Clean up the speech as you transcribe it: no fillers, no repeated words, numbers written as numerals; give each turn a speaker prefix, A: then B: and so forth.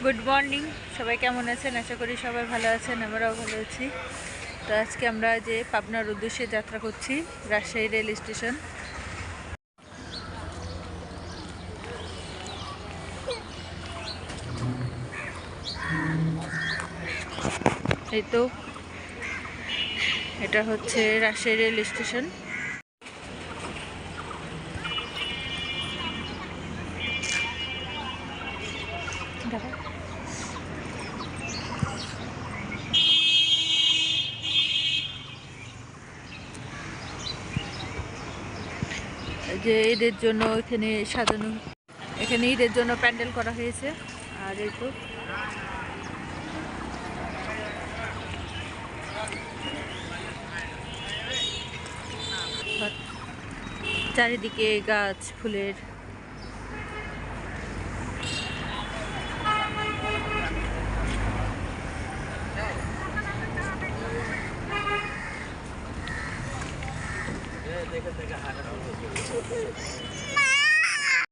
A: Good morning, সবাই কেমন আছেন? আশা করি সবাই ভালো আছেন, আমরাও ভালো আছি। তো আজকে আমরা যে পাবনার উদ্দেশ্যে যাত্রা করছি, রাজশাহী রেল স্টেশন। এই তো এটা হচ্ছে রাজশাহী রেল স্টেশন। যে ঈদের জন্য এখানে সাজানো, এখানে ঈদের জন্য প্যান্ডেল করা হয়েছে। আর এই তো চারিদিকে গাছ ফুলের।